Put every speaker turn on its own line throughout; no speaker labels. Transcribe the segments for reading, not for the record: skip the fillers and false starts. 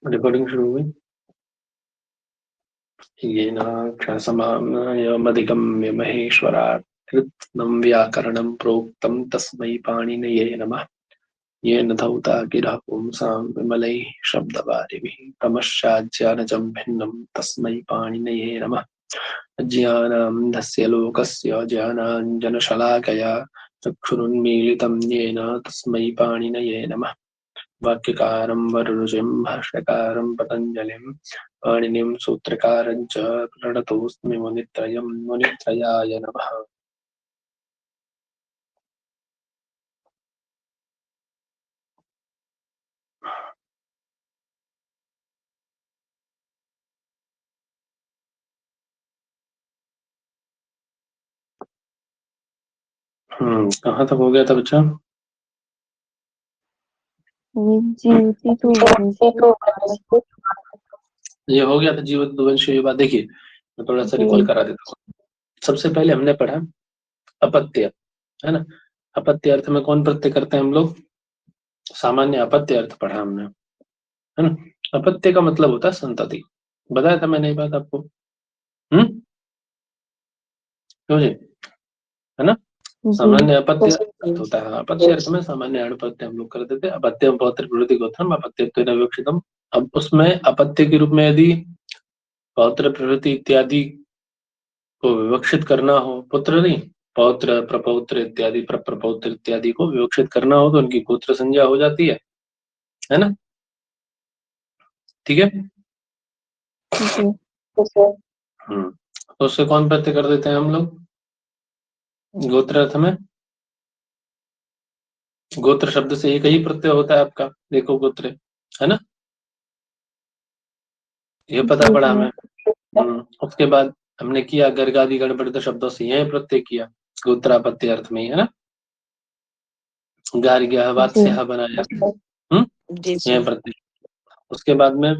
Recording शुरू हुई। येनाक्षरसमाम्नायमधिगम्य महेश्वरात् कृत्स्नं व्याकरणं प्रोक्तं तस्मै पाणिनये नमः। येन धौता गिरः पुंसां विमलैः शब्दवारिभिः क्रमश्चाज्ञानजं भिन्नं तस्मै पाणिनये नमः। अज्ञानान्धस्य लोकस्य ज्ञानाञ्जनशलाकया चक्षुरुन्मीलितं येन तस्मै पाणिनये नमः। वाक्यकारं वररुचिं भाष्यकारं पतञ्जलिं पाणिनिं सूत्रकारं च प्रणतोऽस्मि मुनित्रयं मुनित्रयाय नमः। कहाँ तक हो गया था बच्चा?
जीवति तो
ये हो गया था जीवत दुवंश युवा। देखिए मैं थोड़ा सा रिकॉल करा देता हूँ। सबसे पहले हमने पढ़ा अपत्य, है ना। अपत्य अर्थ में कौन प्रत्यय करते हैं हम लोग? सामान्य अपत्य अर्थ पढ़ा हमने, है ना। अपत्य का मतलब होता है संतति। बताया था मैंने ये बात आपको। क्यों जी, है ना। सामान्य अपत्य अर्थ होता है, अपत्य अर्थ में सामान्य अपत्य हम लोग करते थे। अपत्यम पौत्र प्रवृत्ति गोत्रम अपत्यत्वेन विवक्षितम। अब उसमें अपत्य के रूप में यदि पौत्र प्रवृत्ति इत्यादि को विवक्षित करना हो, पुत्र नहीं, पौत्र प्रपौत्र इत्यादि प्रप्रपौत्र इत्यादि को विवक्षित करना हो तो उनकी गोत्र संज्ञा हो जाती है ना। ठीक है। तो उससे कौन प्रत्यय कर देते हैं हम लोग? गोत्र अर्थ में गोत्र शब्द से एक ही प्रत्यय होता है आपका, देखो गोत्र, है ना। ये पता पड़ा हमें। उसके बाद हमने किया गर्गादि गणपति शब्दों से यह प्रत्यय किया गोत्रापत्य अर्थ में ही, है ना। गार्ग्य वात्स्य बनाया, यह प्रत्यय। उसके बाद में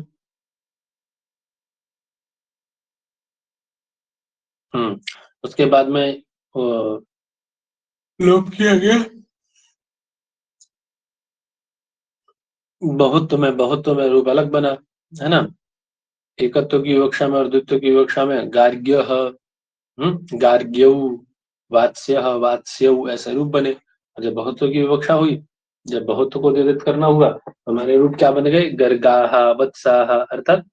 उसके बाद में लोप किया गया बहुत्व में रूप अलग बना, है ना। एकत्व की विवक्षा में और द्वित्व की विवक्षा में गार्ग्य, गार्ग्यौ, वात्स्य वात्स्यौ ऐसे रूप बने। जब बहुत्व की विवक्षा हुई, जब बहुत्व को निर्दिष्ट करना हुआ तो हमारे रूप क्या बन गए? गर्गाह वत्साह, अर्थात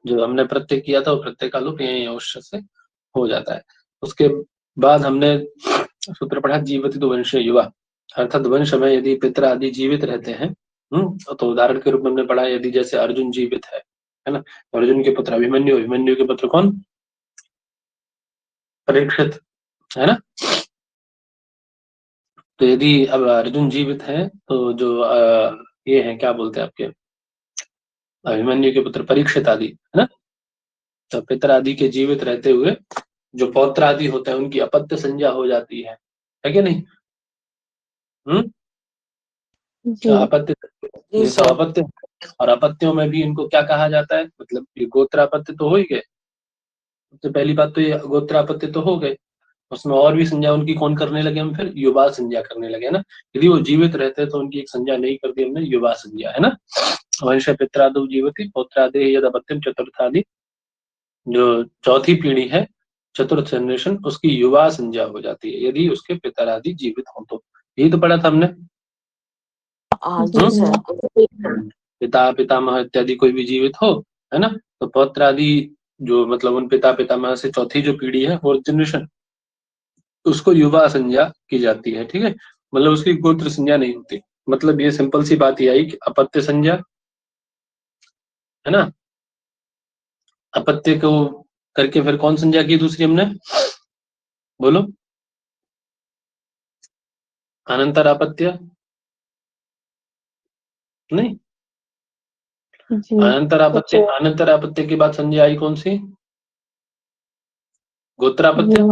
जो हमने प्रत्यय किया था वो प्रत्यय का लोप यही अवश्य से हो जाता है। उसके बाद हमने सूत्र पढ़ा जीवति तो वंश युवा, अर्थात वंश में यदि पितर आदि जीवित रहते हैं, तो उदाहरण के रूप में हमने पढ़ा यदि जैसे अर्जुन जीवित है ना। अर्जुन के पुत्र अभिमन्यु, अभिमन्यु के पुत्र कौन? परीक्षित, है ना। तो यदि अब अर्जुन जीवित है तो जो ये है क्या बोलते हैं आपके अभिमन्यु के पुत्र परीक्षित आदि, है ना। तो पितर आदि के जीवित रहते हुए जो पौत्र आदि होते हैं उनकी अपत्य संज्ञा हो जाती है कि नहीं? अपत्य, ये तो अपत्य। और अपत्यों में भी इनको क्या कहा जाता है? मतलब ये गोत्रापत्य तो हो ही गए, सबसे पहली बात तो ये गोत्रापत्य तो हो गए। उसमें और भी संज्ञा उनकी कौन करने लगे? हम फिर युवा संज्ञा करने लगे ना। यदि वो जीवित रहते तो उनकी एक संज्ञा नहीं कर दी हमने, युवा संज्ञा, है ना। वंश पित्रादो जीवति पौत्रादे यद अपत्यम चतुर्थादि, जो चौथी पीढ़ी है, चतुर्थ जनरेशन, उसकी युवा संज्ञा हो जाती है यदि उसके पितरादि जीवित हो तो। यही तो पढ़ा था हमने। पिता पितामह इत्यादि कोई भी जीवित हो, है ना, तो पौत्र आदि जो मतलब उन पिता पितामह से चौथी जो पीढ़ी है, फोर्थ जनरेशन, उसको युवा संज्ञा की जाती है। ठीक है, मतलब उसकी गोत्र संज्ञा नहीं होती। मतलब ये सिंपल सी बात ये आई कि अपत्य संज्ञा, है ना, अपत्य को करके फिर कौन संज्ञा की दूसरी हमने? बोलो। अनंतर अपत्य नहीं, अनंतर अपत्य के बाद संज्ञा आई कौन सी? गोत्रापत्य।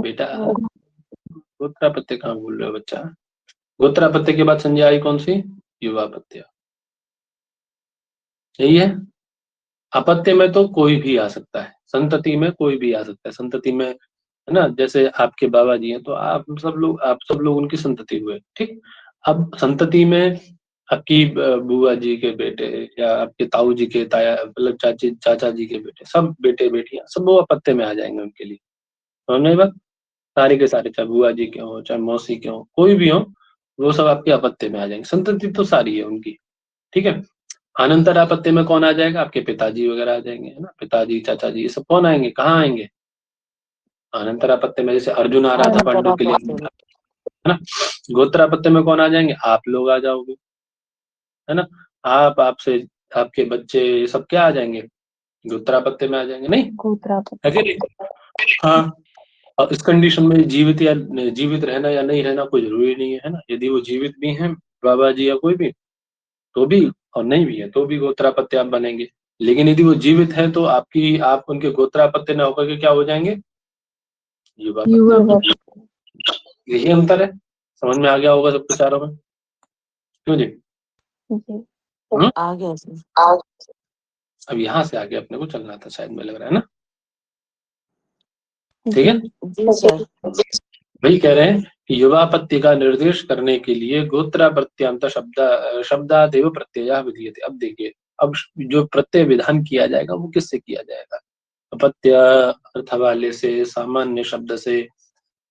बेटा गोत्रापत्य कहाँ बोल रहे हो बच्चा? गोत्रापत्य के बाद संज्ञा आई कौन सी? युवापत्य। यही है। अपत्य में तो कोई भी आ सकता है, संतति में कोई भी आ सकता है। संतति में, है ना, जैसे आपके बाबा जी हैं तो आप सब लोग उनकी संतति हुए। ठीक, अब संतति में आपकी बुआ जी के बेटे या आपके ताऊ जी के ताया मतलब चाचा जी के बेटे, सब बेटे बेटियां सब वो अपत्य में आ जाएंगे उनके लिए। समझ में आई बात? सारे के सारे, चाहे बुआ जी के हो चाहे मौसी के हो, कोई भी हो, वो सब आपके अपत्य में आ जाएंगे। संतति तो सारी है उनकी, ठीक है। अनंतर आपत्ति में कौन आ जाएगा? आपके पिताजी वगैरह आ जाएंगे, है ना। पिताजी चाचा जी ये सब कौन आएंगे? कहाँ आएंगे अनंतर आपत्ति में? जैसे अर्जुन आ रहा था पांडु के लिए, है ना। गोत्रापत्य में कौन आ जाएंगे? आप लोग आ जाओगे, है ना। आपसे आपके बच्चे ये सब क्या आ जाएंगे? गोत्रापत्य में आ जाएंगे, नहीं है कि नहीं? हाँ। और इस कंडीशन में जीवित रहना या नहीं रहना कोई जरूरी नहीं है ना। यदि वो जीवित भी हैं बाबा जी या कोई भी, तो भी, और नहीं भी है तो भी गोत्रापत्य आप बनेंगे। लेकिन यदि वो जीवित है तो आप उनके गोत्रापत्य न होकर के क्या हो जाएंगे? युवा पत्य। यही अंतर है। समझ में आ गया होगा सबके चारों में, क्यों जी?
आ गया सर।
अब यहाँ से आगे अपने को चलना था शायद, में लग रहा है ना। ठीक है,
जी सर।
वही कह रहे हैं कि युवापत्ति का निर्देश करने के लिए गोत्रा प्रत्यांत शब्दादेव प्रत्यय विधीयते। अब देखिए, अब जो प्रत्यय विधान किया जाएगा वो किससे किया जाएगा? अपत्य अर्थ वाले से, सामान्य शब्द से,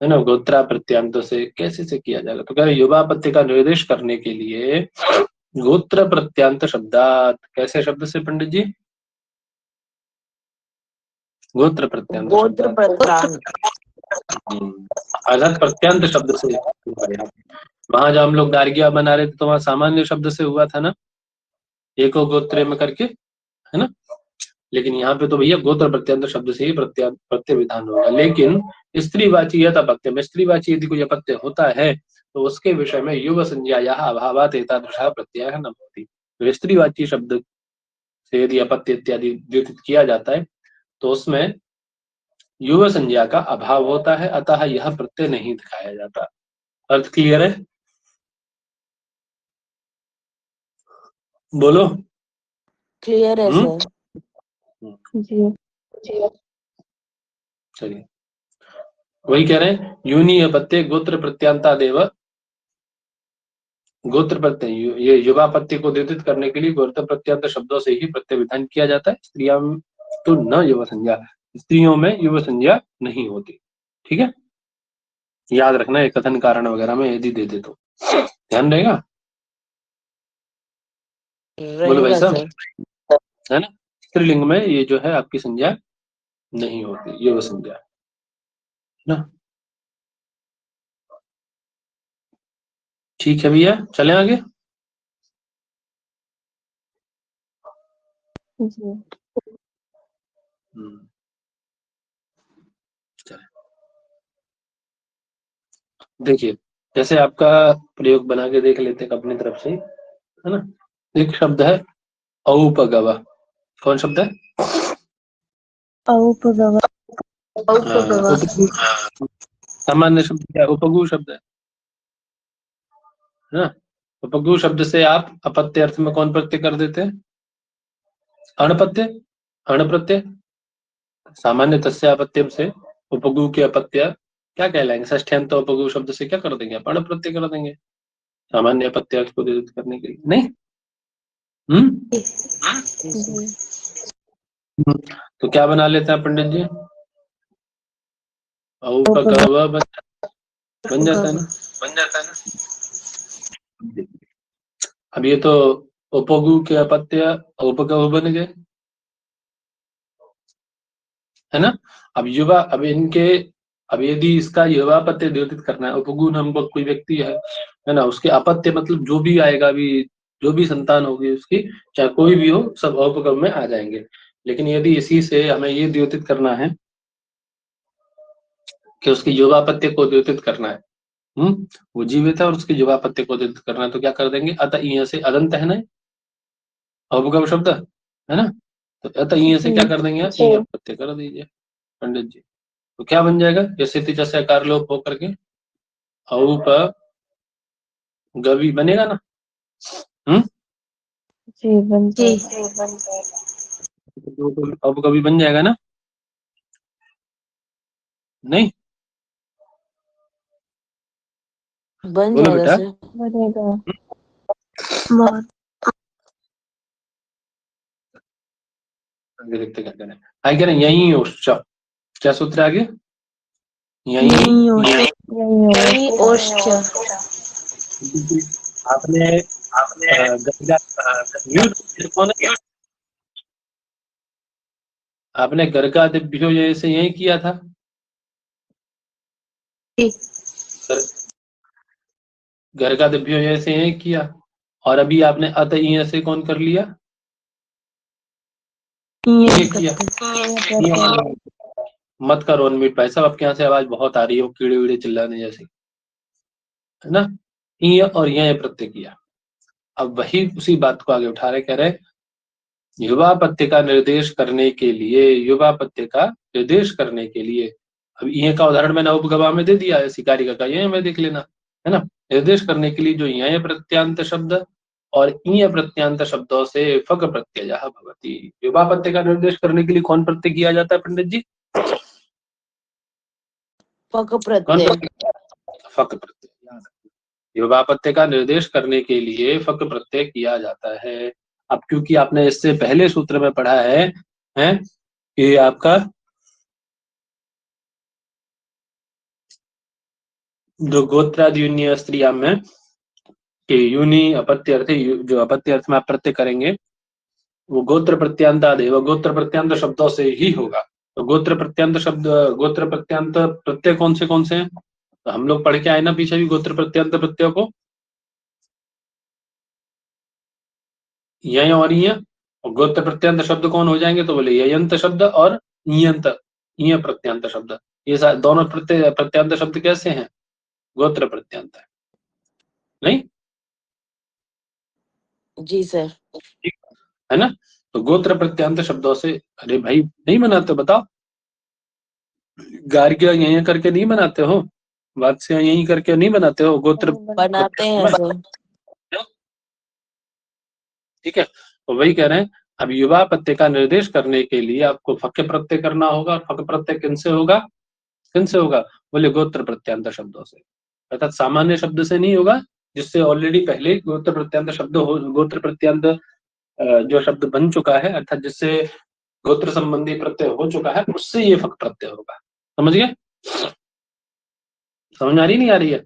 है ना, गोत्रा प्रत्यांत से, कैसे से किया जाएगा? तो कह रहे युवापत्ति का निर्देश करने के लिए गोत्र प्रत्यांत शब्दात, कैसे शब्द से पंडित जी? गोत्र प्रत्यांत शब्दात, अर्थात प्रत्यांत शब्द से। वहां जब हम लोग गार्गिया बना रहे थे तो वहां सामान्य शब्द से हुआ था ना, एको गोत्रे में करके, है ना। लेकिन यहाँ पे तो भैया गोत्र प्रत्यंत शब्द से ही प्रत्यय विधान होगा। लेकिन स्त्रीवाची यत अपत्य में, स्त्रीवाची यदि कोई अपत्य होता है तो उसके विषय में युव संज्ञा या अभावात एतादृशः प्रत्ययः न भवति। तो स्त्रीवाची शब्द से यदि अपत्य इत्यादि द्योतित किया जाता है तो उसमें युव संज्ञा का अभाव होता है, अतः यह प्रत्यय नहीं दिखाया जाता। अर्थ क्लियर है? बोलो।
क्लियर है सर।
चलिए, वही कह रहे हैं, यूनी अपत्य गोत्र प्रत्यांता देव, गोत्र प्रत्यय, ये युवा पत्य को द्योतित करने के लिए गोत्र प्रत्यांत शब्दों से ही प्रत्यय विधान किया जाता है। स्त्रियों तो न युव संज्ञा, स्त्रियों में युव संज्ञा नहीं होती। ठीक है, याद रखना, एक कथन कारण वगैरह में यदि दे दे तो ध्यान रहेगा। बोलो भाई साहब, है ना। स्त्रीलिंग में ये जो है आपकी संज्ञा नहीं होती, युव संज्ञा ना। ठीक है भैया, चले आगे। देखिए, जैसे आपका प्रयोग बना के देख लेते हैं अपनी तरफ से, है ना। एक शब्द है औपगव। कौन शब्द है?
औपगव।
सामान्य शब्द क्या है? उपगु शब्द है ना। उपगु शब्द से आप अपत्य अर्थ में कौन प्रत्यय कर देते हैं? अणप्रत्यय। अणप्रत्यय सामान्य तस्य अपत्यम से उपगु के अपत्य क्या कहलाएंगे? षष्ठ्यंत उपगु शब्द से क्या कर देंगे? आप अणप्रत्यय कर देंगे, सामान्य अपत्य अर्थ को निरूपित करने के लिए, नहीं? तो क्या बना लेते हैं पंडित जी? औपगव बन जाता है ना। अब ये तो उपगु के अपत्य उपगव बन गए, है ना। अब इनके, अब यदि इसका युवा पत्य द्योतित करना है, उपगु नामक कोई व्यक्ति है ना, उसके अपत्य मतलब जो भी आएगा, अभी जो भी संतान होगी उसकी, चाहे कोई भी हो, सब औपगव में आ जाएंगे। लेकिन यदि इसी से हमें ये द्योतित करना है कि उसकी युवापत्य को द्योतित करना है, वो जीवित है और उसकी युवापत्य को द्योतित करना है, तो क्या कर देंगे? अतः यहाँ से अदंत है ना, औपगव शब्द, है ना। तो अतः यहाँ से क्या कर देंगे? प्रत्यय कर दीजिए पंडित जी। तो क्या बन जाएगा? जैसे जैसे आकार लोप होकर के औप गवी बनेगा ना। औप गवी बन जाएगा ना, नहीं?
बन
बोलो
जाएगा
बेटा।
सर।
आगे देखते क्या करें। आगे कह रहे हैं यही ओश्च, क्या सूत्र है आगे? यही आपने गंगा कौन है? आपने गर्गा दिभ्यो जैसे यही किया था। गर्गा दिभ्यो जैसे यही किया, और अभी आपने अत ई से कौन कर लिया? ये किया। मत करो अनम्यूट भाई साहब, आपके यहाँ से आवाज बहुत आ रही है, कीड़े वीड़े चिल्लाने जैसी, है ना। ई और यह प्रत्यय किया। अब वही उसी बात को आगे उठा रहे, कह रहे युवा पत्य का निर्देश करने के लिए, युवा पत्य का निर्देश करने के लिए, अब ये का उदाहरण मैंने उपगवा में दे दिया है, शिकारी का ये में देख लेना, है ना। निर्देश करने के लिए जो यह प्रत्यांत शब्द और ईय प्रत्यांत शब्दों से फक प्रत्यय भवति। युवा पत्य का निर्देश करने के लिए कौन प्रत्यय किया जाता है पंडित जी?
फक प्रत्यय।
फक प्रत्यय। युवा पत्य का निर्देश करने के लिए फक प्रत्यय किया जाता है। अब क्योंकि आपने इससे पहले सूत्र में पढ़ा है कि आपका जो गोत्रादि स्त्रियां में कि यूनि अपत्य अर्थ, जो अपत्य अर्थ में आप प्रत्यय करेंगे वो गोत्र प्रत्यांतादेव, गोत्र प्रत्यांत शब्दों से ही होगा। तो गोत्र प्रत्यांत शब्द, गोत्र प्रत्यांत प्रत्यय कौन से हैं? तो हम लोग पढ़ के आए ना पीछे भी गोत्र प्रत्यांत प्रत्यय को, यय और ईय। और गोत्र प्रत्यांत शब्द कौन हो जाएंगे? तो बोले ययंत शब्द और ईयंत, ईय प्रत्यांत शब्द। ये दोनों प्रत्यांत शब्द कैसे हैं? गोत्र प्रत्यांत है, नहीं?
जी सर।
है ना। तो गोत्र प्रत्यांत शब्दों से, अरे भाई नहीं बनाते बताओ? गार्ग्य यही करके नहीं बनाते हो? वात्स्य यही करके नहीं बनाते हो? गोत्र
बनाते हैं सर।
ठीक है, तो वही कह रहे हैं। अब युवा पत्य का निर्देश करने के लिए आपको फक प्रत्यय करना होगा। फक प्रत्यय किनसे होगा? किनसे होगा? बोले गोत्र प्रत्यांत शब्दों से, अर्थात सामान्य शब्द से नहीं होगा, जिससे ऑलरेडी पहले गोत्र प्रत्यांत शब्द हो, गोत्र प्रत्यांत जो शब्द बन चुका है, अर्थात जिससे गोत्र संबंधी प्रत्यय हो चुका है, उससे ये फक प्रत्यय होगा। समझ गए? समझ आ रही नहीं आ रही है?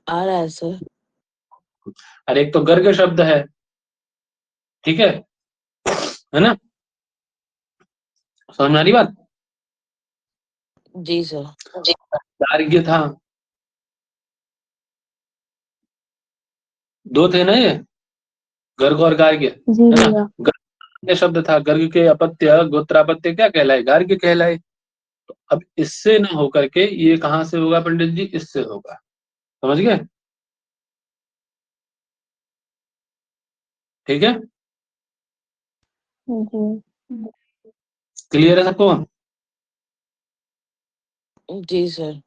आ रहा है सर।
अरे एक तो गर्ग शब्द है, ठीक है ना। समझ आ रही बात?
जी सर।
गार्ग्य था, दो थे ना ये, गर्ग और गार्ग्य, है ना। गर्ग शब्द था, गर्ग के अपत्य गोत्रापत्य क्या कहलाए? गार्ग्य कहलाए। तो अब इससे ना होकर के ये कहां से होगा पंडित जी? इससे होगा। समझ गए? ठीक है, क्लियर है सबको?
जी सर।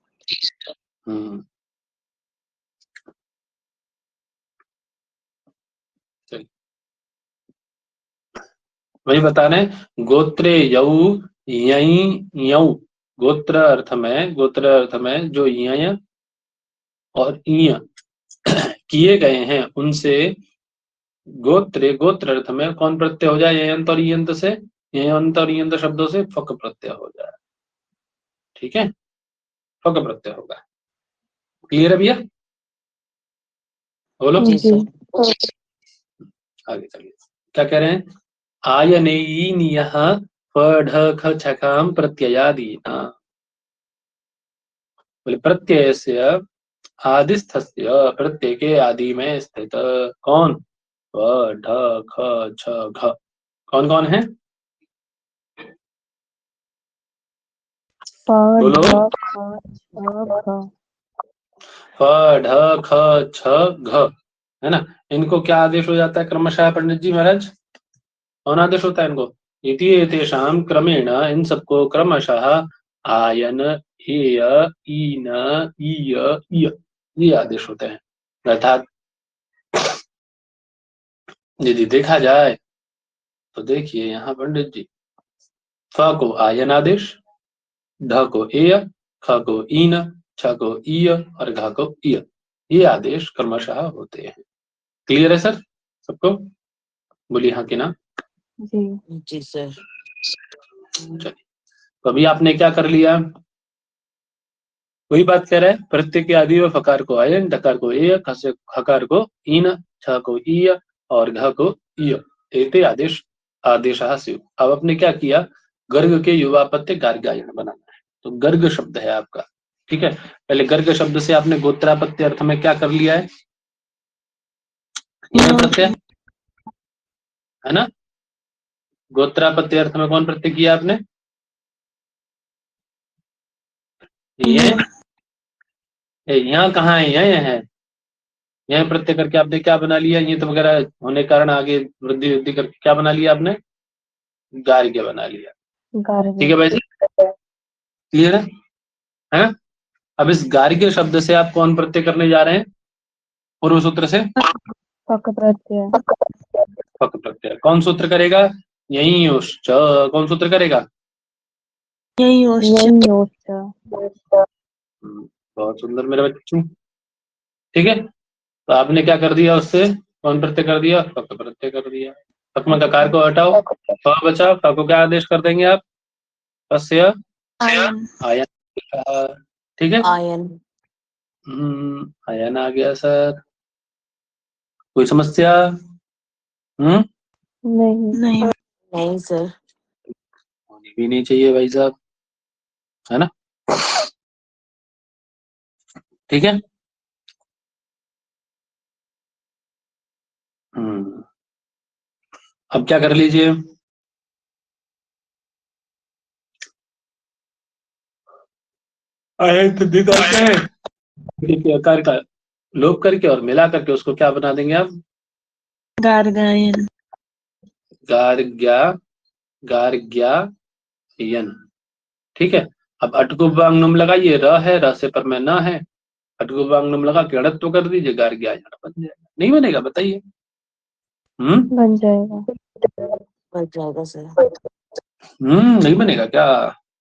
वही बता रहे हैं, गोत्रे यऊ यई यऊ, गोत्र अर्थ में जो यय और ईय किए गए हैं उनसे गोत्रे, गोत्र अर्थ में कौन प्रत्यय हो जाए? ययंत और ईयंत से, ययंत और ईयंत शब्दों से फक प्रत्यय हो जाए। ठीक है, फक प्रत्यय होगा। क्लियर है भैया? बोलो
जी सर।
आगे चलिए, क्या कह रहे हैं? आयनेयीनियः फढ ख छकाम प्रत्ययादीना, बोले प्रत्यय से आदिस्थस्य, प्रत्यय के आदि में स्थित कौन? फ ढ ख छ घ, कौन कौन है? बोलो। फ ढ ख छ घ, है ना। इनको क्या आदेश हो जाता है क्रमशः पंडित जी महाराज? कौन आदेश होता है इनको? इति एतेषां क्रमेण, इन सबको क्रमशः आयन, हेय, ईन, ईय, इय, ये आदेश होते हैं। अर्थात यदि देखा जाए तो देखिए यहाँ पंडित जी, फ को आयन आदेश, ढ को एय, ख को ईन, छ को ईय और घ को इय, ये आदेश क्रमशः होते हैं। क्लियर है सर सबको? बोलिए हाँ कि ना।
जी
जी सर।
चलिए, तो अभी आपने क्या कर लिया, वही बात कह रहा है, प्रत्यय के आदि व फकार को आयन, डकार को ए, हकार को ईन, छ को ईय और घ को ईय, एते आदेश आदेशः स्युः। अब आपने क्या किया, गर्ग के युवा प्रत्यय गार्ग्यायन बनाना है, तो गर्ग शब्द है आपका, ठीक है। पहले गर्ग शब्द से आपने गोत्रापत्य अर्थ में क्या कर लिया है, यह प्रत्यय है ना। गोत्रापत्य अर्थ में कौन प्रत्यय किया आपने, ये यहाँ कहाँ है, यह है, यह प्रत्यय करके आपने क्या बना लिया, ये तो वगैरह होने के कारण आगे वृद्धि वृद्धि करके क्या बना लिया आपने, गार्ग्य बना लिया, ठीक है भाई जी, क्लियर है? अब इस गार्ग्य शब्द से आप कौन प्रत्यय करने जा रहे हैं, पूर्व सूत्र से
पक प्रत्यय,
पक प्रत्यय। कौन सूत्र करेगा, यही योश्च, कौन सूत्र करेगा,
यही योश्च।
बहुत सुंदर मेरे बच्चों, ठीक है। तो आपने क्या कर दिया, उससे कौन प्रत्यय कर दिया, पक प्रत्यय कर दिया। पक में ककार को हटाओ, फ बचा, फ को क्या आदेश कर देंगे आप, पस्य
आयन,
आयन, ठीक है।
आयन।
आयन आ गया सर, कोई समस्या,
नहीं
नहीं सर।
होनी भी नहीं चाहिए भाई साहब, है ना, ठीक है। अब क्या कर लीजिए, आकार का लोप करके और मिला करके उसको क्या बना देंगे आप,
गार्गायन,
गार्ग्या, गार्ग्यायन, ठीक है। अब अटकुबांगनुम लगाइए, र है, र से पर में न है, अटकुबांगनुम लगा के अड़त्व कर दीजिए, गार्ग्यायन बन जाएगा, नहीं बनेगा बताइए,
बन जाएगा,
बन जाएगा सर।
नहीं बनेगा क्या,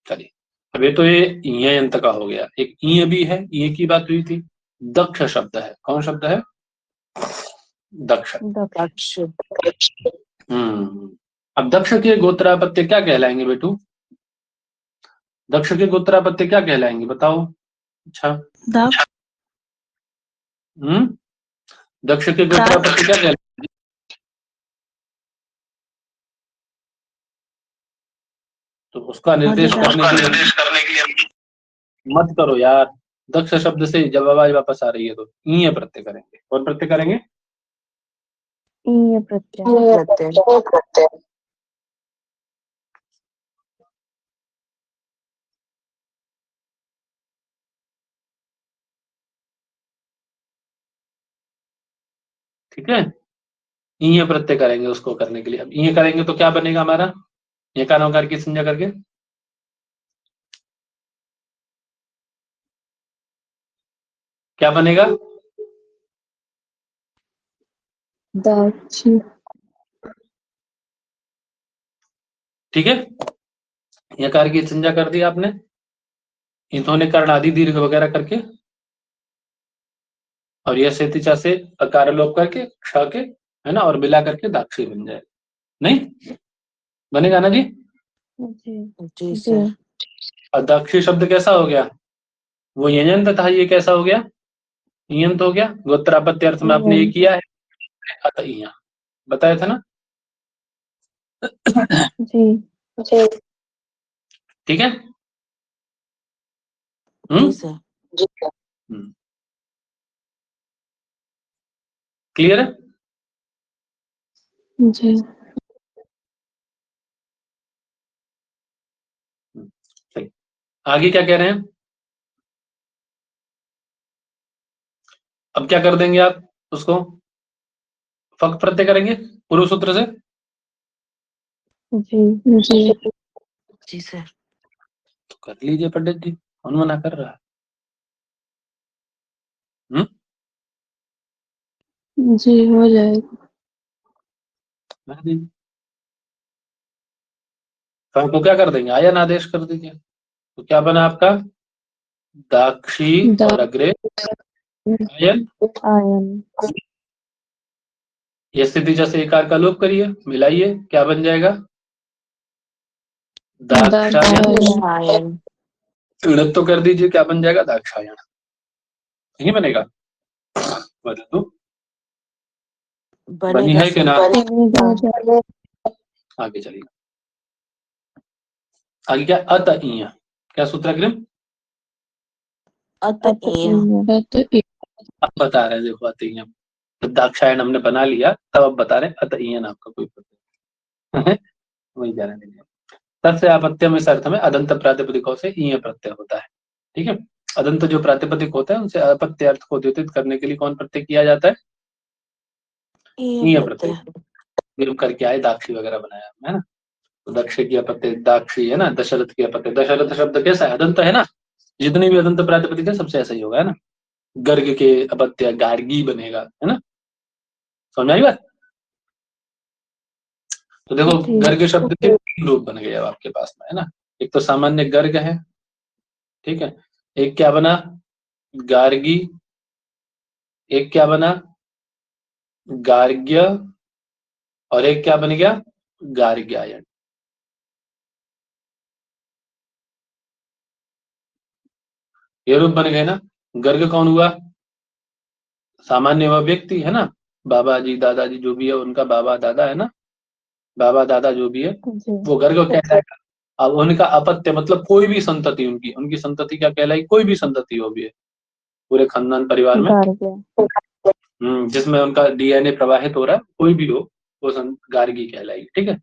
चलिए। अब ये तो ये यंत का हो गया, एक ईय भी है, ईय की बात हुई थी, दक्ष शब्द है, कौन शब्द है, दक्ष।
दक्ष।
अब दक्ष के गोत्रापत्य क्या कहलाएंगे बेटू, दक्ष के गोत्रापत्य क्या कहलाएंगे बताओ, अच्छा, दक्ष के गोत्रापत्य क्या कहलाएंगे, तो उसका निर्देश करने के लिए मत करो यार, दक्ष शब्द से जब आवाज वापस आ रही है तो ईय प्रत्यय करेंगे, कौन प्रत्यय करेंगे,
ईय प्रत्यय,
प्रत्यय।
ठीक है, ईय प्रत्यय करेंगे उसको करने के लिए। अब ईय करेंगे तो क्या बनेगा हमारा, ये का नाम करके संज्ञा करके क्या बनेगा,
दक्ष,
ठीक है, यकार की संज्ञा कर दी आपने, इन्होंने कर्ण आदि दीर्घ वगैरह करके, और यह सेतिचा से अकार लोप करके क्ष के, है ना, और मिला करके दाक्षी बन जाए, नहीं बनेगा ना जी,
जी सर।
और दाक्षी शब्द कैसा हो गया, वो यंत था, ये कैसा हो गया, यंत हो गया, गोत्रापत्य अर्थ में आपने ये किया है, अतः ईय बताया था ना,
जी
ठीक है,
जी सर।
क्लियर है,
जी
आगे क्या कह रहे हैं, अब क्या कर देंगे आप उसको, फक प्रत्यय करेंगे पूर्व सूत्र से,
जी
जी सर।
तो कर लीजिए पंडित जी, कौन मना कर रहा है,
जी हो जाएगा,
फक को क्या कर देंगे, आयन आदेश कर दीजिए, तो क्या बना आपका, दाक्षी और अग्रे आयन,
आयन,
ये स्थिति जैसे एकार का लोप करिए, मिलाइए, क्या बन जाएगा? दाक्षायण।
दाक्षायण।
ऋणत्व तो कर दीजिए, क्या बन जाएगा? दाक्षायण। नहीं बनेगा? बता दो, बनी
बनेगा
है कि
सर।
ना?
बनेगा।
आगे चलिए, आगे क्या? अतईय, क्या सूत्र अग्रिम?
अतईय।
अब बता रहे हैं, देखो अतईय, तो दाक्षायण हमने बना लिया, तब अब बता रहे हैं अतईयन आपका कोई प्रत्यय है वही जा रहे हैं। तस्य आपत्तियम इस अर्थ में अदंत प्रातिपदिकों से ईय प्रत्यय होता है। ठीक है, अदंत जो प्रातिपदिक होता है उनसे अपत्य अर्थ को द्योतित करने के लिए कौन प्रत्यय किया जाता है? ईय प्रत्यय। विरुम करके आए, दाक्षी वगैरह बनाया है ना, तो दक्ष की अपत्य दाक्षी है ना, दशरथ की अपत्य। दशरथ शब्द कैसा है? अदंत है ना, जितने भी अदंत प्रातिपदिक है सबसे ऐसा ही होगा, है ना। गर्ग के अपत्य गार्गी बनेगा, है ना, समझ आई बात? तो देखो गर्ग शब्द के तीन रूप बन गए अब आपके पास में, है ना। एक तो सामान्य गर्ग है, ठीक है, एक क्या बना? गार्गी, एक क्या बना? गार्ग्य, और एक क्या बन गया? गार्ग्यायन। ये रूप बन गए ना। गर्ग कौन हुआ? सामान्य वह व्यक्ति है ना, बाबा जी दादाजी जो भी है उनका बाबा दादा है ना, बाबा दादा जो भी है वो गर्ग कहलाएगा। अब उनका अपत्य मतलब कोई भी संतति, उनकी उनकी संतति क्या कहलाई? कोई भी संतति हो भी है पूरे खानदान परिवार में, जिसमें उनका डीएनए प्रवाहित हो रहा है, कोई भी हो वो गार्गी कहलाएगी। ठीक है,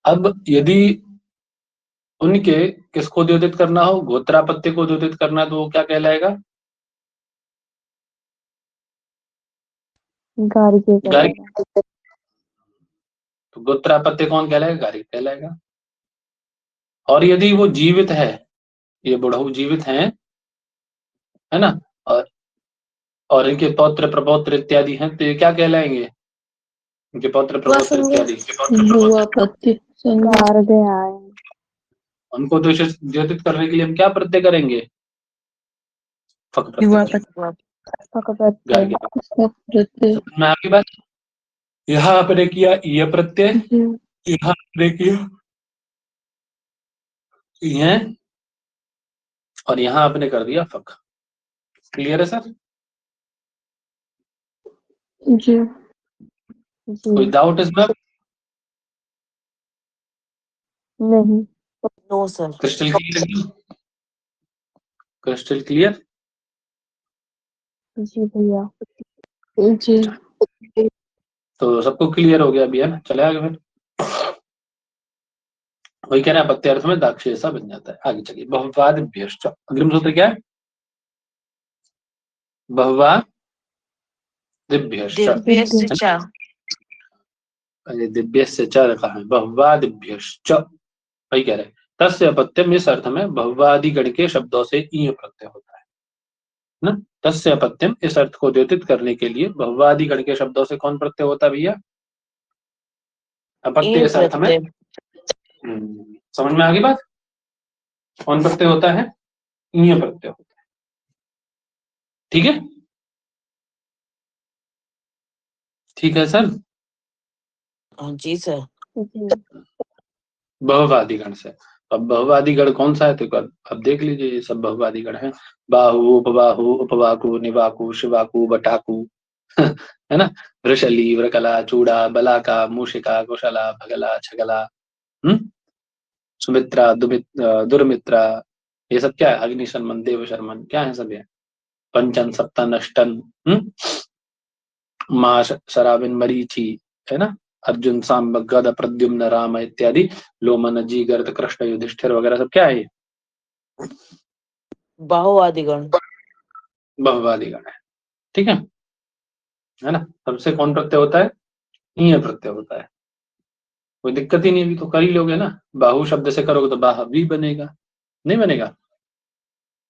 अब यदि उनके किसको द्योतित करना हो? गोत्रापत्य को द्योतित करना, तो वो क्या कहलाएगा? गार्गी। तो गोत्रापत्य कौन कहलाएगा? गार्गी कहलाएगा। और यदि वो जीवित है, ये बुढ़ऊ जीवित हैं, है ना, और इनके पौत्र प्रपौत्र इत्यादि हैं, तो ये क्या कहलाएंगे? इनके पौत्र प्रपौत्र इत्यादि उनको द्योतित करने के लिए हम क्या प्रत्यय करेंगे? फक प्रत्यय। समझ में आपकी बात? यहाँ आपने किया ये प्रत्यय, यहाँ आपने किया ये, और यहाँ आपने कर दिया फक। क्लियर है सर?
जी
कोई डाउट इसमें?
नहीं।
No sir.
Crystal clear? Crystal clear?
जी भैया। जी
तो सबको क्लियर हो गया अभी, है ना। चले आगे फिर, वही कह रहे हैं अपत्य अर्थ में दाक्षी ऐसा बन जाता है। आगे चलिए, बहुवादिभ्यश्च, अग्रिम सूत्र क्या है? बहुवादिभ्यश्च।
दिव्यश्च।
दिव्यस्य च रखा है, बहुवादिभ्यश्च, वही कह रहे हैं। तस्य अपत्यम इस अर्थ में बहुवादि गण के शब्दों से ईय प्रत्यय होता है ना। तस्य अपत्यम इस अर्थ को द्योतित करने के लिए बहुवादि गण के शब्दों से कौन प्रत्यय होता है भैया? अपत्य इस अर्थ में। समझ में आ गई बात? कौन प्रत्यय होता है? ईय प्रत्यय होता है। ठीक है, ठीक है सर।
जी सर।
बहुवादि गण से, अब बहुवादि गण कौन सा है? तो अब देख लीजिए, ये सब बहुवादि गण है। बाहु, उपबाहु, उपवाकु, निवाकु, शिवाकु, बटाकु है ना, वृषली, वृकला, चूड़ा, बलाका, मूषिका, कुशला, भगला, छगला, सुमित्रा, दुर्मित्रा, ये सब क्या है? अग्निशर्मन, देव शर्मन, क्या है सब ये? पंचन, सप्तन, अष्टन, माँ, शराबिन, मरीचि, है ना, अर्जुन, सांब, गद, प्रद्युम्न, राम इत्यादि, लोमन, जी, गर्द, कृष्ण, युधिष्ठिर वगैरह सब क्या है? ये
बहुवादिगण।
बहुवादि गण है। ठीक है ना। सबसे कौन प्रत्यय होता है? ईय प्रत्यय होता है। कोई दिक्कत ही नहीं, भी तो कर ही लोगे ना। बाहु शब्द से करोगे तो बाह भी बनेगा, नहीं बनेगा?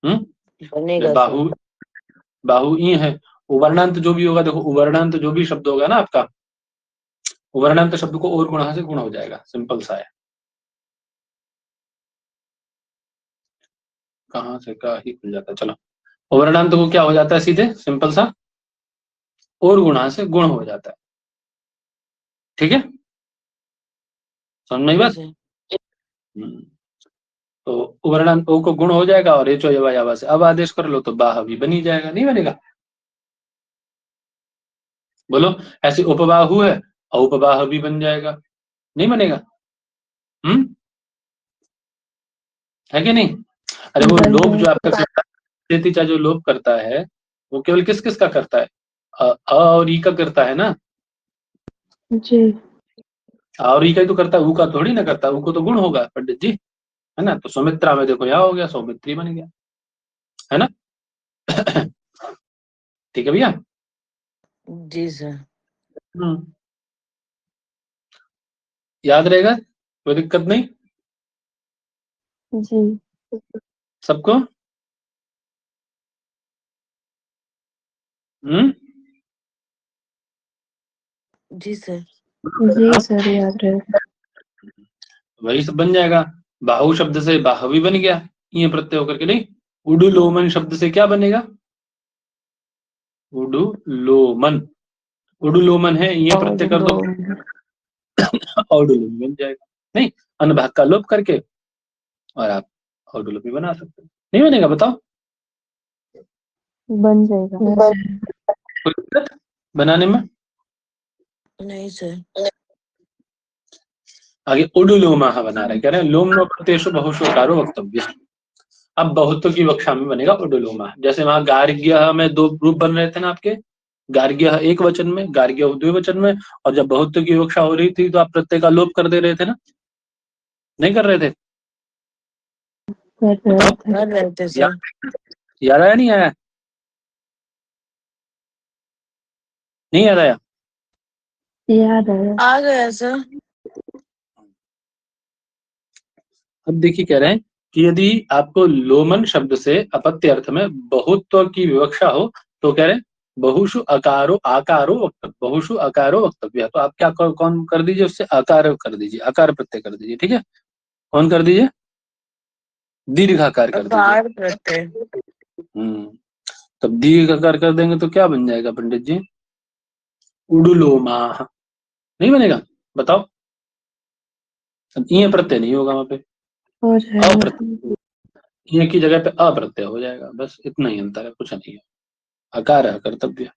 बनेगा सर।
बाहु, बाहु ई है। उवर्णांत जो भी होगा, देखो उवर्णांत जो भी शब्द होगा ना आपका, उवर्णांत शब्द को और गुणा से गुणा हो जाएगा, सिंपल सा है। कहाँ से का ही खुल जाता है, चलो। उवर्णांत को क्या हो जाता है? सीधे सिंपल सा और गुणा से गुण हो जाता है। ठीक है, समझ में आई बात? तो उवर्णान ओ को गुण हो जाएगा और एचो यवा यावा से अब आदेश कर लो तो बाह भी बनी जाएगा, नहीं बनेगा? बोलो, ऐसे उपबाहु है और उपबाह भी बन जाएगा, नहीं बनेगा? है कि नहीं? अरे वो लोभ जो आपका करता है, तेतीचा जो लोभ करता है वो केवल किस किस का करता है? अ और ई का करता है ना?
जी।
आ और ई का ही तो करता है, ऊ का थोड़ी ना करता है, ऊ को तो गुण होगा पंडित जी, है ना? तो सौमित्रा में देखो यहाँ हो गया, सौमित्री बन गया, है ना? ठीक है भैया?
जी सर।
याद रहेगा, कोई दिक्कत नहीं
जी।
सबको?
जी सर।
जी सर, याद रहेगा।
वही सब बन जाएगा। बाहु शब्द से बाह भी बन गया, ये प्रत्यय होकर के, नहीं? उडुलोमन शब्द से क्या बनेगा? उडुलोमन, उडुलोमन है, ये प्रत्यय कर दो औडुलोमी बन जाएगा, नहीं? अनुभाग का लोप करके और आप औडुलोमी बना सकते हो, नहीं बनेगा? बताओ।
बन जाएगा।
कोई दिक्कत बनाने में?
नहीं सर।
आगे उडुलोमा बना रहे, कह रहे हैं लोम नो प्रत्ययशु बहुशोकारो वक्तव्य। अब बहुत्व की कक्षा में बनेगा उडुलोमा। जैसे वहां गार्ग्य में दो रूप बन रहे थे ना आपके, गार्ग्य एक वचन में, गार्ग्य द्विवचन में, और जब बहुत्व की कक्षा हो रही थी तो आप प्रत्यय का लोप कर दे रहे थे ना, नहीं कर रहे थे?
कर रहे थे सर।
याद आया नहीं आया? नहीं याद आया?
याद आया।
आ गया सर।
अब देखिए, कह रहे हैं कि यदि आपको लोमन शब्द से अपत्य अर्थ में बहुत्व की विवक्षा हो तो कह रहे हैं बहुषु अकारो आकारो वक्तव्य, बहुषु अकारो वक्तव्य। तो आप क्या कौन कर दीजिए, उससे आकार कर दीजिए, आकार प्रत्यय कर दीजिए। ठीक है, कौन कर दीजिए? दीर्घाकार कर दीजिए।
आकार प्रत्यय।
तब दीर्घाकार कर देंगे तो क्या बन जाएगा पंडित जी? उडुलोमा, नहीं बनेगा? बताओ। ये प्रत्यय नहीं होगा वहां पे, अप्रत्यय, ये की जगह पे अप्रत्यय हो जाएगा, बस इतना ही अंतर है, कुछ नहीं है। आकार है कर्तव्य,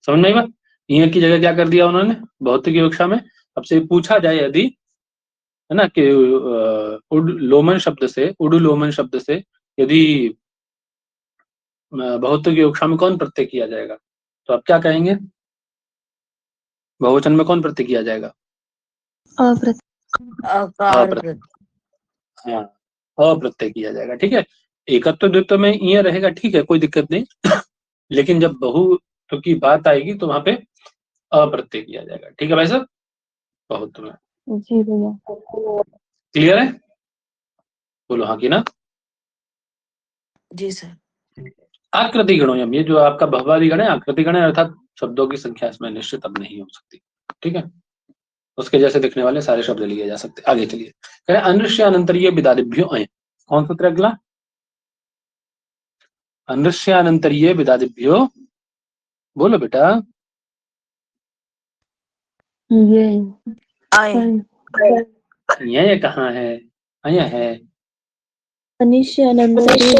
समझ में आई बात? ये की जगह क्या कर दिया उन्होंने भौतिक कक्षा में? अब से पूछा जाए यदि, है ना, कि लोमन शब्द से, उडुलोमन शब्द से यदि बहुत्व की कक्षा में कौन प्रत्यय किया जाएगा, तो आप क्या कहेंगे? बहुवचन में कौन प्रत्यय किया जाएगा?
आकार प्रत्यय।
हाँ, अप्रत्यय किया जाएगा। ठीक है, एकत्व द्वित्व में ये रहेगा, ठीक है, कोई दिक्कत नहीं। लेकिन जब बहुत्व की बात आएगी तो वहां पे अप्रत्यय किया जाएगा। ठीक है भाई साहब? बहुत्व में
जी भैया।
क्लियर है? बोलो हाँ की ना?
जी सर।
आकृति गणोयम, ये जो आपका भवादि गण है, आकृति गण है, अर्थात शब्दों की संख्या इसमें निश्चित अब नहीं हो सकती। ठीक है, उसके जैसे दिखने वाले सारे शब्द लिए जा सकते। आगे चलिए, कह रहे अनृष्यानंतरीय विदादिभ्यो अय। कौन सूत्र अगला? अनृष्यानंतरीय विदादिभ्यो, बोलो बेटा।
ये
आए।
ये कहाँ है? अय है। अनृष्यानंतरीय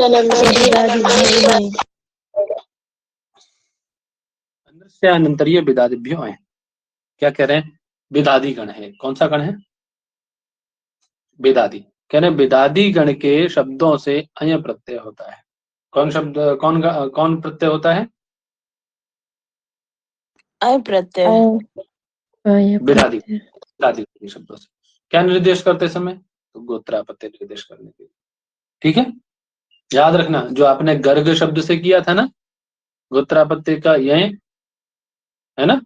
विदादिभ्यो अय, क्या कह रहे हैं? विदादी गण है। कौन सा गण है? विदादी। कह रहे हैं विदादी गण के शब्दों से अय प्रत्यय होता है। कौन शब्द, कौन प्रत्यय होता है?
आय प्रत्यय।
विदादी, विदादी शब्दों से क्या निर्देश करते समय? तो गोत्रापत्य निर्देश करने के लिए। ठीक है, याद रखना, जो आपने गर्ग शब्द से किया था ना गोत्रापत्य का, यह है ना,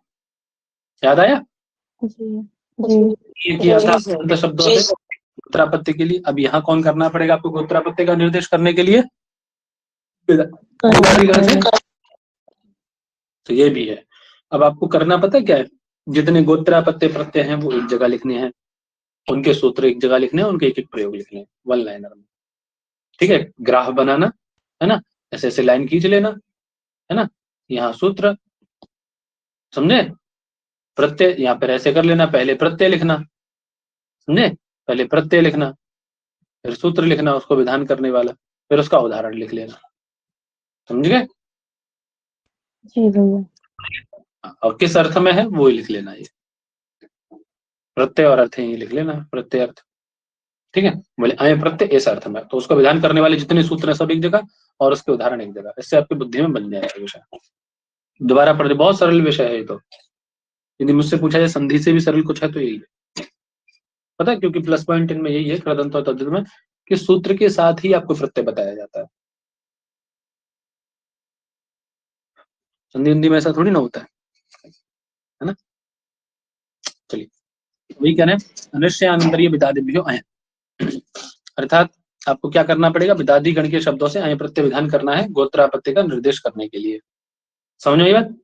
याद आया? ये किया था शब्दों से गोत्रापत्य के लिए। अब यहाँ कौन करना पड़ेगा आपको गोत्रापत्य का निर्देश करने के लिए? तो ये भी है। अब आपको करना पता है क्या है? जितने गोत्रापत्य प्रत्यय हैं वो एक जगह लिखने हैं, उनके सूत्र एक जगह लिखने हैं, उनके एक एक प्रयोग लिखने हैं वन लाइनर में। ठीक है, ग्राफ बनाना है ना, ऐसे ऐसे लाइन खींच लेना, है ना, यहाँ सूत्र, समझे? प्रत्यय यहाँ पर ऐसे कर लेना, पहले प्रत्यय लिखना, समझे? पहले प्रत्यय लिखना, फिर सूत्र लिखना उसको विधान करने वाला, फिर उसका उदाहरण लिख लेना, समझ गए?
जी भैया।
और किस अर्थ में है वो ही लिख लेना, ये प्रत्यय और अर्थ ही लिख लेना, प्रत्यय अर्थ, ठीक है? बोले अय प्रत्यय इस अर्थ में, तो उसको विधान करने वाले जितने सूत्र हैं सब एक जगह और उसके उदाहरण एक जगह, इससे आपकी बुद्धि में बन जाएगा विषय। दोबारा पढ़, बहुत सरल विषय है ये तो। यदि मुझसे पूछा जाए संधि से भी सरल कुछ है तो यही है, पता है? क्योंकि प्लस पॉइंट इनमें यही है कृदंत और तद्धित में कि सूत्र के साथ ही आपको प्रत्यय बताया जाता है। संधि हिंदी में ऐसा थोड़ी ना होता है ना? चलिए वही कह रहे हैं, अनिश्चयानंतरीय विदादिभ्यो अय, अर्थात आपको क्या करना पड़ेगा? विदादि गण के शब्दों से अय प्रत्यय विधान करना है गोत्रापत्य का निर्देश करने के लिए। समझ में आई बात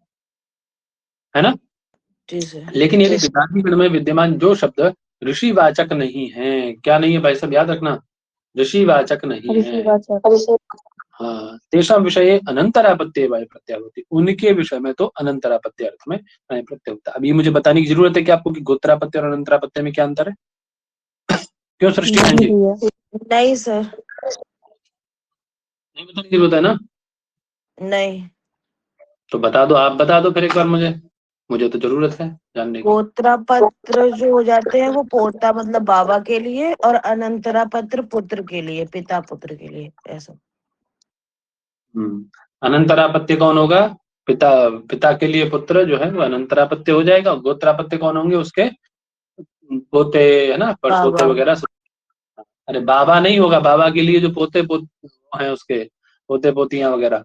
है ना?
जी सर।
लेकिन यदि विदादि गण में विद्यमान जो शब्द ऋषिवाचक नहीं है, क्या नहीं है भाई सब याद रखना, ऋषिवाचक नहीं है, हाँ, तेषां विषये अनंतरापत्य वाय प्रत्यय होती, उनके विषय में तो अनंतरापत्य अर्थ में अय प्रत्यय होता है। अभी मुझे बताने की जरूरत है कि आपको कि गोत्रापत्य और अनंतरापत्य में क्या अंतर है? क्यों सृष्टि? हाँ जी,
नहीं सर,
नहीं बताने की जरूरत है ना?
नहीं।
तो बता दो, आप बता दो फिर एक बार मुझे तो जरूरत है जानने की।
गोत्रा पत्र जो हो जाते हैं वो पोता मतलब बाबा के लिए, और अनंतरा पत्र पुत्र के लिए, पिता पुत्र के लिए, ऐसा।
अनंतरापत्य कौन होगा? पिता, पिता के लिए पुत्र जो है वो अनंतरापत्य हो जाएगा। गोत्रापत्य कौन होंगे? उसके पोते, है ना, परपोते
बाबा।
वगैरह सब। अरे बाबा नहीं होगा, बाबा के लिए जो पोते हैं उसके पोते पोतियां वगैरह,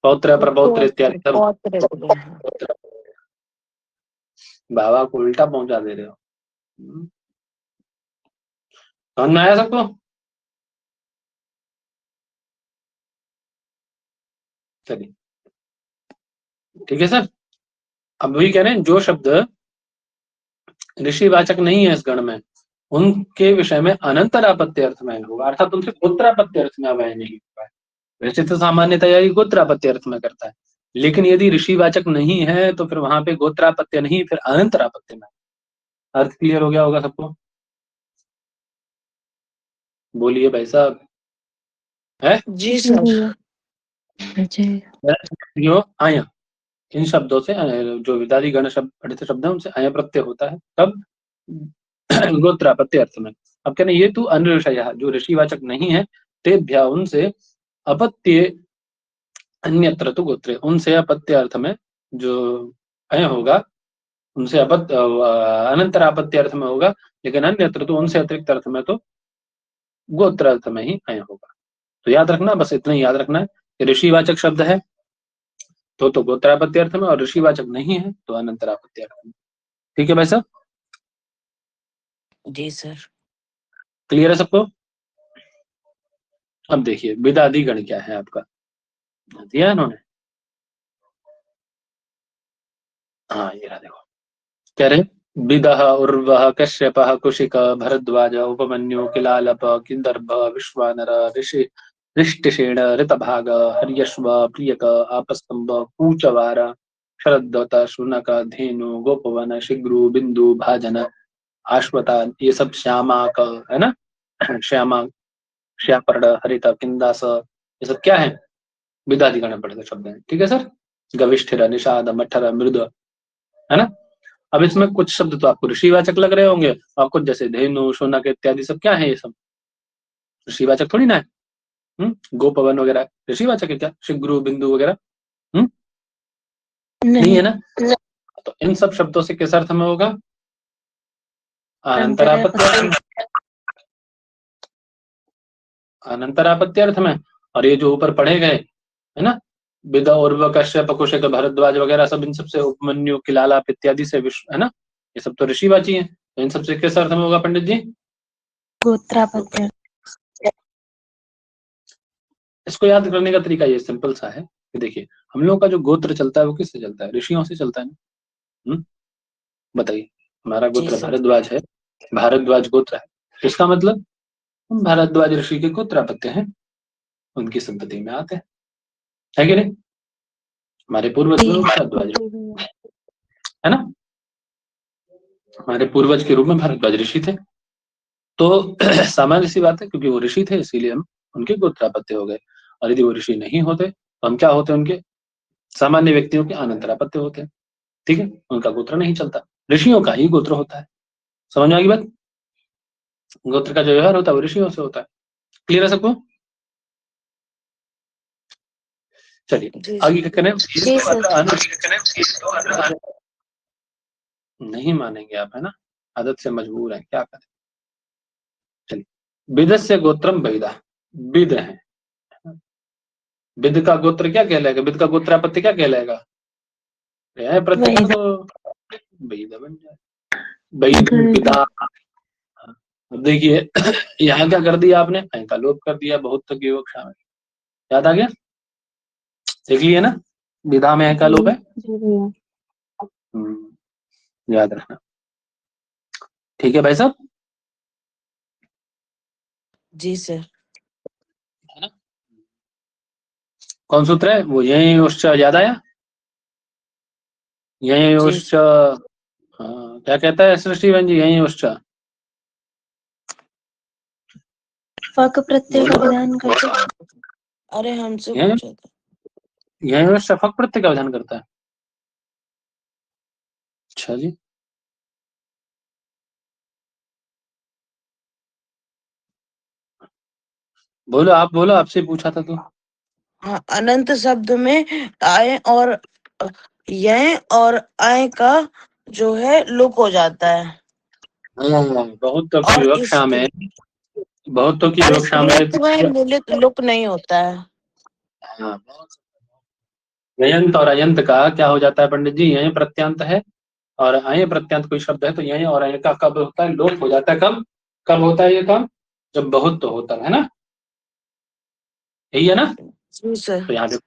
पौत्र प्रपौत्र इत्यादि सब।
पौत्र के लिए, हाँ।
बाबा को उल्टा पहुंचा दे रहे हो। समझ में आया सबको? चलिए ठीक है सर। अब वही कह रहे हैं जो शब्द ऋषिवाचक नहीं है इस गण में, उनके विषय में अनंतरापत्य अर्थ में होगा, अर्थात उनसे गोत्रापत्य अर्थ में अवय नहीं होगा। वैसे तो सामान्यतः यही गोत्रापत्य अर्थ में करता है, लेकिन यदि ऋषिवाचक नहीं है तो फिर वहां पे गोत्रापत्य नहीं, फिर अनंतरापत्य में। अर्थ क्लियर हो गया होगा सबको? बोलिए भाई साहब, है?
जी सर।
जी
आया इन शब्दों से जो विदादी गण शब्द पढ़ित शब्द है उनसे अय प्रत्यय होता है, कब? गोत्रापत्य अर्थ में। अब कहना ये तू अन्य ऋषय जो ऋषिवाचक नहीं है, तेभ्या उनसे अपत्य अन्यत्र तो गोत्रे, उनसे अपत्य अर्थ में जो अय होगा उनसे अनंतर आपत्ति अर्थ में होगा, लेकिन अन्यत्र तो उनसे अतिरिक्त अर्थ में तो गोत्र अर्थ में ही अय होगा। तो याद रखना, बस इतना ही याद रखना है कि ऋषिवाचक शब्द है तो गोत्रापत्य अर्थ में, और ऋषिवाचक नहीं है तो अनंतरापत्य अर्थ में। ठीक है भाई साहब?
जी सर।
क्लियर है सबको? अब देखिए विदादि गण क्या है आपका, दिया इन्होंने, हाँ ये रहा देखो। कह रहे विदः उर्वः कश्यपः कुशिक भरद्वाज उपमन्यु किलालप किंदर्भ विश्वानर ऋषि ऋष्टिशेण ऋतभाग हर्यश्व प्रियक आपस्तंभ कूचवार शरद्वत शुनक धेनु गोपवन शिग्रु बिंदु भाजन आश्वता, ये सब श्यामाक है ना, श्यामा श्यापर्ण हरित किंदास, ये सब क्या है? विदादि गण पढ़ते शब्द हैं। ठीक है सर? गविष्ठिर निषाद मठर मृद, है ना? अब इसमें कुछ शब्द तो आपको ऋषिवाचक लग रहे होंगे, और कुछ जैसे धेनु शोनक इत्यादि सब क्या है? ये सब ऋषिवाचक थोड़ी ना है। गोपवन वगैरह ऋषिवाचक है क्या? शिग्रु बिंदु वगैरह नहीं है ना? तो इन सब शब्दों से किस अर्थ में होगा? अनंतरापत्य, अनंतरापत्य अर्थ में। और ये जो ऊपर पढ़े गए है ना, विद उर्व कश्यप कुशिक भरद्वाज वगैरह सब, इन सबसे उपमन्यु किलालाप इत्यादि से विश्व, है ना, ये सब तो ऋषिवाची है, तो इन सबसे किस अर्थ में होगा पंडित जी?
गोत्रापत्य। इसको
याद करने का तरीका ये सिंपल सा है कि देखिए हम लोग का जो गोत्र चलता है वो किससे चलता है? ऋषियों से चलता है ना। बताइए, हमारा गोत्र भारद्वाज है, भारद्वाज गोत्र है, इसका मतलब हम भारद्वाज ऋषि के गोत्रापत्य हैं, उनकी संतति में आते हैं, है कि नहीं? हमारे पूर्वज भारद्वाज
जी भैया।
है ना, हमारे पूर्वज के रूप में भारद्वाज ऋषि थे। तो सामान्य सी बात है, क्योंकि वो ऋषि थे इसीलिए हम उनके गोत्रापत्य हो गए। और यदि वो ऋषि नहीं होते तो हम क्या होते, उनके सामान्य व्यक्तियों के अनंतरापत्य होते हैं। ठीक है, उनका गोत्र नहीं चलता, ऋषियों का ही गोत्र होता है। समझ में आ गई बात? गोत्र का जो व्यवहार होता है वो ऋषियों से होता है। क्लियर है सबको? चलिए
जी
आगे
सर।
क्या करें?
जी सर।
नहीं मानेंगे आप, है ना, आदत से मजबूर है, क्या करें। चलिए, विदस्य गोत्रम वैदा, विद है, विद का गोत्र क्या कहलाएगा, विद का गोत्रापत्य क्या कहलाएगा, प्रत्यय
वैद।
तो वैद बन जाए, वैद विदा। अब देखिए यहाँ क्या कर दिया आपने, ऐं का लोप कर दिया, बहुत तक योग शामिल, याद आ गया, देख लिए ना, विदा में ऐं का लोप है।
जी भैया।
याद रखना, ठीक है भाई साहब।
जी सर।
है ना, कौन सूत्र है वो, यही उच्च, याद आया, यही
जी
उच्च। हाँ, क्या कहता है सृष्टिवन जी, यही उच्च,
फक प्रत्यय का विधान करते।
अरे हमसे
यही
पूछा था।
यही उच्च फक प्रत्यय का विधान करता है। अच्छा जी, बोलो आप, बोलो, आपसे पूछा था तो।
हाँ, अनंत शब्द में आय और यह और आय का जो है लुक हो जाता है।
बहुतों की
और
विवक्षा में, बहुतों की
और
विवक्षा में
स्त्रीलिंग में मिलित लुक नहीं होता है।
हाँ, ययंत और अयंत का क्या हो जाता है पंडित जी, यही प्रत्यांत है, और अय प्रत्यांत कोई शब्द है तो यही और अय का कब होता है, लोप हो जाता है। कब कब होता है ये काम, जब बहुत तो होता है ना, यही है ना।
जी सर।
तो यहाँ देखो,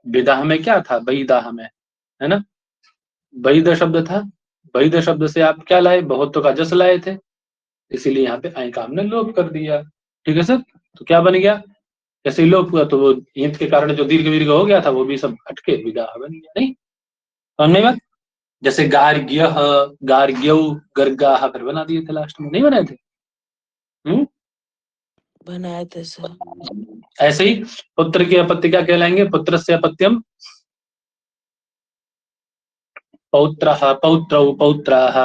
विदाह में क्या था, वैदाह में, है ना, वैद शब्द था, वैद शब्द से आप क्या लाए, बहुत्व का जस लाए थे, इसीलिए यहाँ पे अय का हमने लोप कर दिया। ठीक है सर, तो क्या बन गया, जैसे ही लोप हुआ तो वो ईंट के कारण जो दीर्घ वीर्घ हो गया था वो भी सब हटके विदाह बन गया। नहीं समझ में बात, जैसे गार्ग्य, गार्ग्यौ, गर्गाह फिर बना दिए थे लास्ट में, नहीं बनाए थे।
बनाए थे सर।
ऐसे ही पुत्र के अपत्य क्या कहलाएंगे, पुत्र से अपत्यम पौत्रः, पौत्रौ, पौत्राः,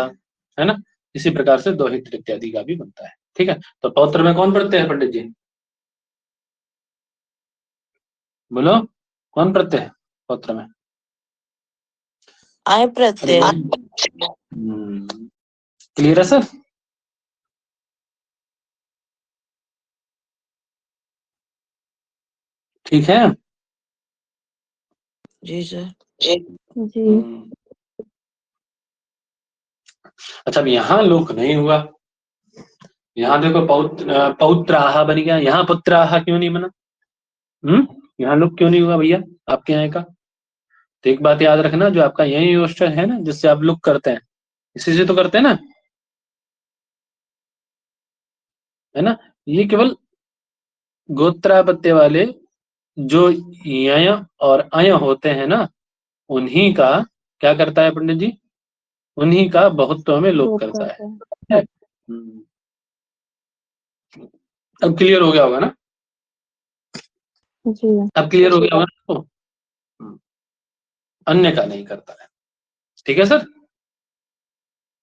है ना, इसी प्रकार से दोहित्र इत्यादि का भी बनता है। ठीक है, तो पौत्र में कौन प्रत्यय है पंडित जी, बोलो, कौन प्रत्यय है पौत्र में?
आय प्रत्यय।
क्लियर है सर? ठीक है,
जी सर।
जी।
अच्छा, अब यहाँ लोक नहीं हुआ, यहाँ देखो पौत्राहा बन गया, यहाँ पुत्राहा क्यों नहीं बना? यहाँ लोक क्यों नहीं हुआ भैया आपके यहाँ का? तो एक बात याद रखना, जो आपका यही योस्टर है ना, जिससे आप लुक करते हैं, इसी से तो करते हैं ना, है ना, ये केवल गोत्रापत्य वाले जो यय और अय होते हैं ना, उन्हीं का क्या करता है पंडित जी, उन्हीं का बहुत्व में लोप
लोप
करता
करते हैं।
है। अब क्लियर हो गया होगा ना,
जी।
अब क्लियर हो गया होगा ना, तो अन्य का नहीं करता है। ठीक है सर,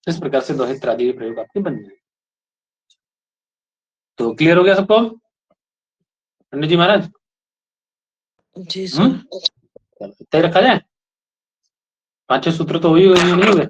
इस प्रकार से दोहित्र आदि के प्रयोग आपके बन जाए। तो क्लियर हो गया सबको पंडित जी महाराज?
जी सर।
तय रखा जाए, 5 सूत्र तो हुई नहीं हुए?